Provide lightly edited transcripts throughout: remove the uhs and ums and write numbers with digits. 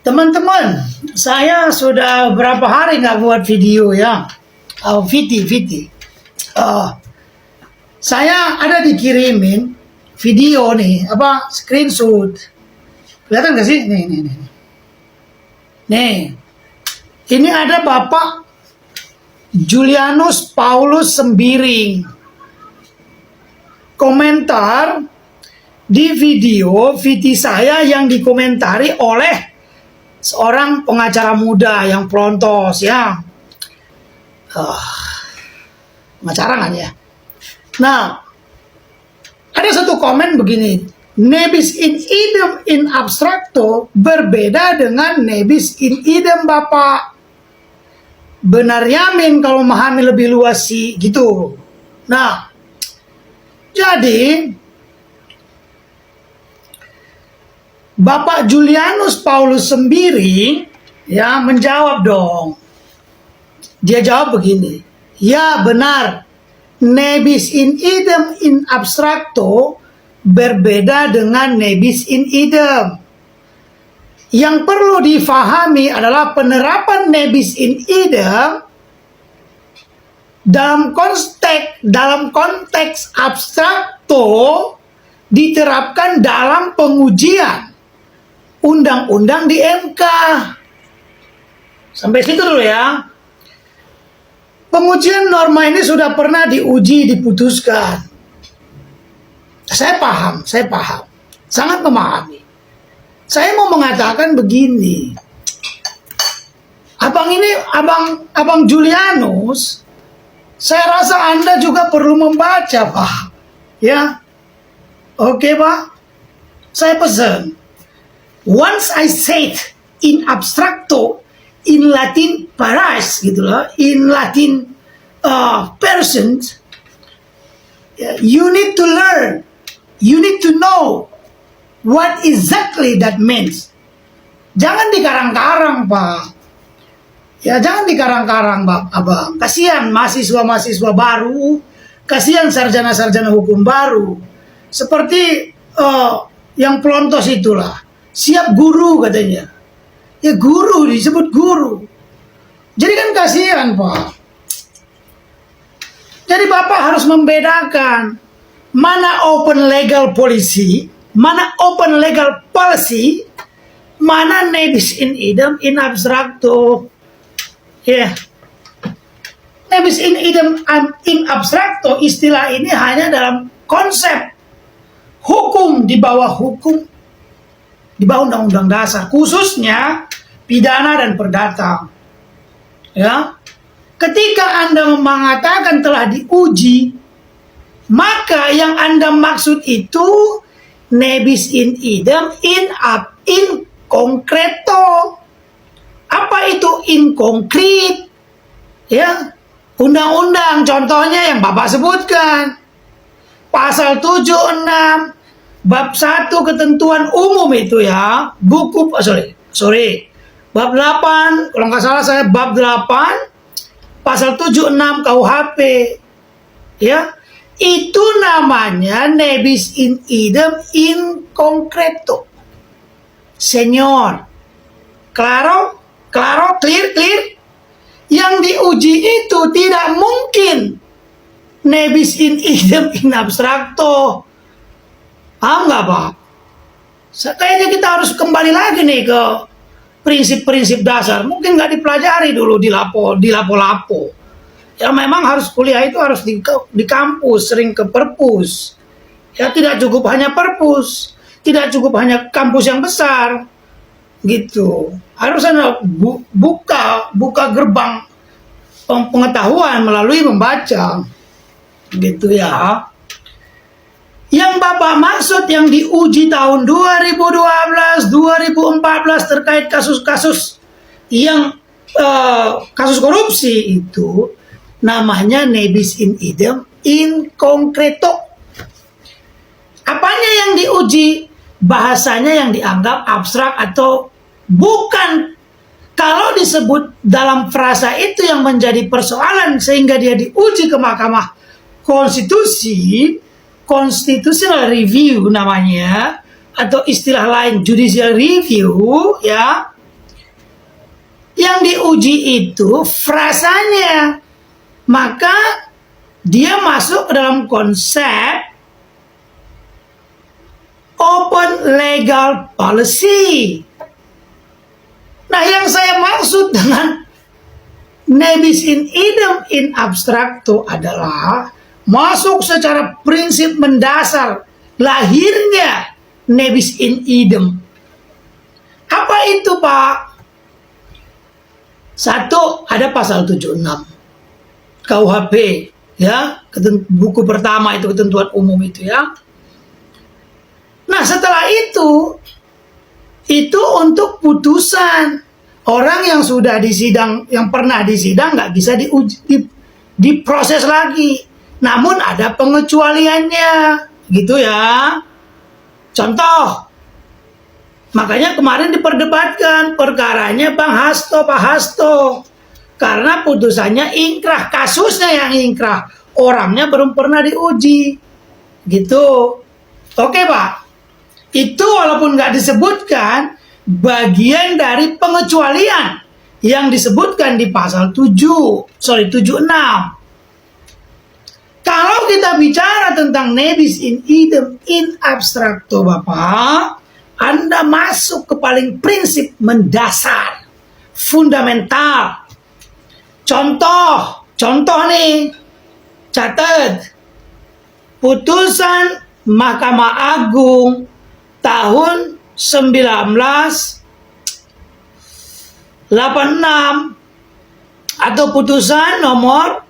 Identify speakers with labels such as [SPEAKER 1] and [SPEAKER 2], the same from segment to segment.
[SPEAKER 1] Teman-teman, saya sudah berapa hari nggak buat video ya. Viti. Saya ada dikirimin video nih, screenshot. Kelihatan nggak sih? Nih. Ini ada Bapak Julianus Paulus Sembiring. Komentar di video Viti saya yang dikomentari oleh seorang pengacara muda yang pelontos ya. Pengacara kan ya. Nah, ada satu komen begini. Nebis in idem in abstrakto berbeda dengan nebis in idem Bapak. Benar Yamin kalau memahami lebih luas sih gitu. Nah, jadi Bapak Julianus Paulus Sembiring ya menjawab dong. Dia jawab begini. Ya benar. Nebis in idem in abstrakto berbeda dengan nebis in idem. Yang perlu difahami adalah penerapan nebis in idem dalam konteks abstrakto diterapkan dalam pengujian undang-undang di MK. Sampai situ dulu ya. Pengujian norma ini sudah pernah diuji, diputuskan. Saya paham. Sangat memahami. Saya mau mengatakan begini. Abang Julianus, saya rasa Anda juga perlu membaca, Pak. Ya. Oke, Pak. Saya pesan. Once I said in abstracto, in Latin paras, gitu loh, in Latin person, you need to learn, you need to know what exactly that means. Jangan dikarang-karang, Pak. Ya, jangan dikarang-karang, Abang. Kasihan mahasiswa-mahasiswa baru, kasihan sarjana-sarjana hukum baru. Seperti yang pelontos itulah. Siap guru katanya. Ya guru, disebut guru. Jadi kan kasihan, Pak. Jadi Bapak harus membedakan mana open legal policy, mana open legal policy, mana nebis in idem in abstrakto. Ya. Nebis in idem in abstrakto, istilah ini hanya dalam konsep hukum, di bawah hukum, di bawah undang-undang dasar, khususnya pidana dan perdata. Ya. Ketika Anda mengatakan telah diuji, maka yang Anda maksud itu nebis in idem in concreto. Apa itu in konkret? Ya. Undang-undang contohnya yang Bapak sebutkan. Pasal 76 Bab 1 ketentuan umum itu ya, Bab 8, kalau nggak salah saya bab 8, pasal 76 KUHP. Ya, itu namanya nebis in idem in concreto. Senyor. Claro, clear. Yang diuji itu tidak mungkin nebis in idem in abstrakto. Paham nggak, Pak? Kayaknya kita harus kembali lagi nih ke prinsip-prinsip dasar. Mungkin nggak dipelajari dulu di lapo-lapo. Ya memang harus kuliah itu harus di kampus, sering ke perpus. Ya tidak cukup hanya perpus, tidak cukup hanya kampus yang besar, gitu. Harus ada buka gerbang pengetahuan melalui membaca, gitu ya. Yang Bapak maksud yang diuji tahun 2012, 2014 terkait kasus-kasus yang kasus korupsi itu namanya nebis in idem in concreto. Apanya yang diuji? Bahasanya yang dianggap abstrak atau bukan. Kalau disebut dalam frasa itu yang menjadi persoalan sehingga dia diuji ke Mahkamah Konstitusi, constitutional review namanya, atau istilah lain judicial review ya, Yang diuji itu frasanya. Maka dia masuk ke dalam konsep open legal policy. Nah, yang saya maksud dengan nebis in idem in abstracto adalah masuk secara prinsip mendasar lahirnya nebis in idem. Apa itu, Pak? Satu, ada pasal 76 KUHP, ya, buku pertama itu ketentuan umum itu, ya. Nah, setelah itu untuk putusan orang yang sudah disidang, yang pernah disidang nggak bisa diproses lagi. Namun ada pengecualiannya, gitu ya. Contoh, makanya kemarin diperdebatkan perkaranya Pak Hasto, karena putusannya ingkrah, kasusnya yang ingkrah, orangnya belum pernah diuji, gitu. Oke, Pak, itu walaupun nggak disebutkan bagian dari pengecualian yang disebutkan di pasal 76. Kalau kita bicara tentang nebis in idem in abstracto, Bapak, Anda masuk ke paling prinsip mendasar, fundamental. Contoh nih, catat. Putusan Mahkamah Agung tahun 1986 atau putusan nomor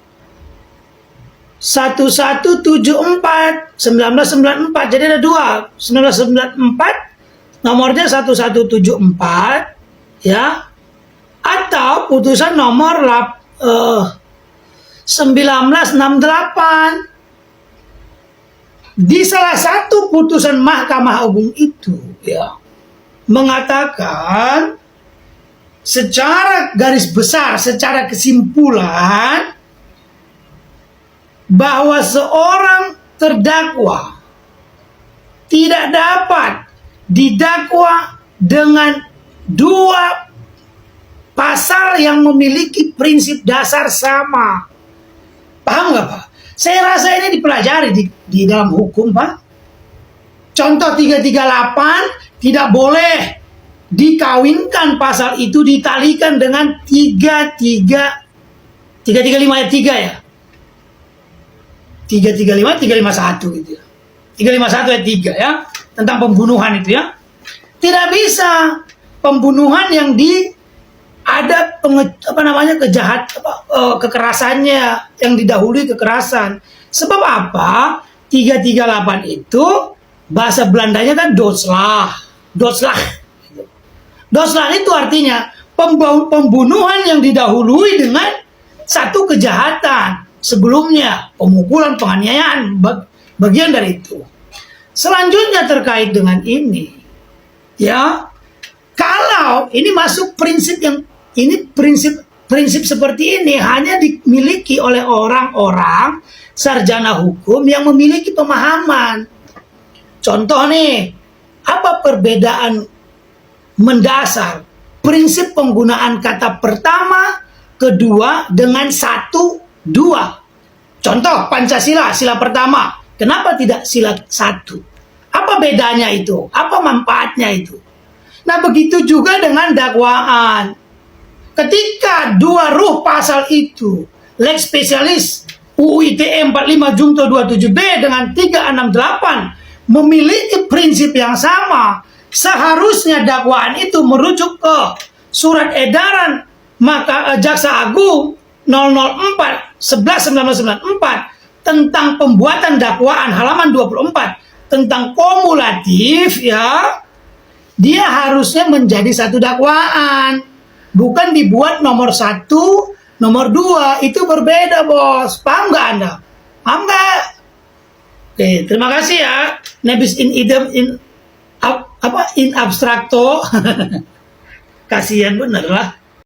[SPEAKER 1] 1174 1994. Jadi ada dua, 1994 nomornya 1174, ya, atau putusan nomor 1968. Di salah satu putusan Mahkamah Agung itu, ya, mengatakan secara garis besar, secara kesimpulan, bahwa seorang terdakwa tidak dapat didakwa dengan dua pasal yang memiliki prinsip dasar sama. Paham nggak, Pak? Saya rasa ini dipelajari di dalam hukum, Pak. Contoh 338, tidak boleh dikawinkan pasal itu ditalikan dengan 335 ayat 3, ya. 335, 351 gitu ya. 351 ayat 3, ya, tentang pembunuhan itu, ya. Tidak bisa pembunuhan yang ada kekerasannya yang didahului kekerasan. Sebab apa? 338 itu bahasa Belandanya kan doodslag. Doodslag itu artinya pembunuhan yang didahului dengan satu kejahatan sebelumnya, pemukulan, penganiayaan, bagian dari itu. Selanjutnya terkait dengan ini, ya, kalau ini masuk prinsip yang ini prinsip seperti ini hanya dimiliki oleh orang-orang sarjana hukum yang memiliki pemahaman. Contoh nih, apa perbedaan mendasar prinsip penggunaan kata pertama, kedua dengan satu, dua? Contoh Pancasila, sila pertama. Kenapa tidak sila satu? Apa bedanya itu? Apa manfaatnya itu? Nah, begitu juga dengan dakwaan. Ketika dua ruh pasal itu, lex specialis UU ITE 45 Junto 27B dengan 368 memiliki prinsip yang sama, seharusnya dakwaan itu merujuk ke surat edaran Jaksa Agung 004 11 1994 tentang pembuatan dakwaan halaman 24 tentang kumulatif, ya. Dia harusnya menjadi satu dakwaan, bukan dibuat nomor 1, nomor 2. Itu berbeda, Bos. Paham nggak Anda? Paham nggak? Oke, terima kasih, ya. Nebis in idem in abstracto. Kasihan bener lah.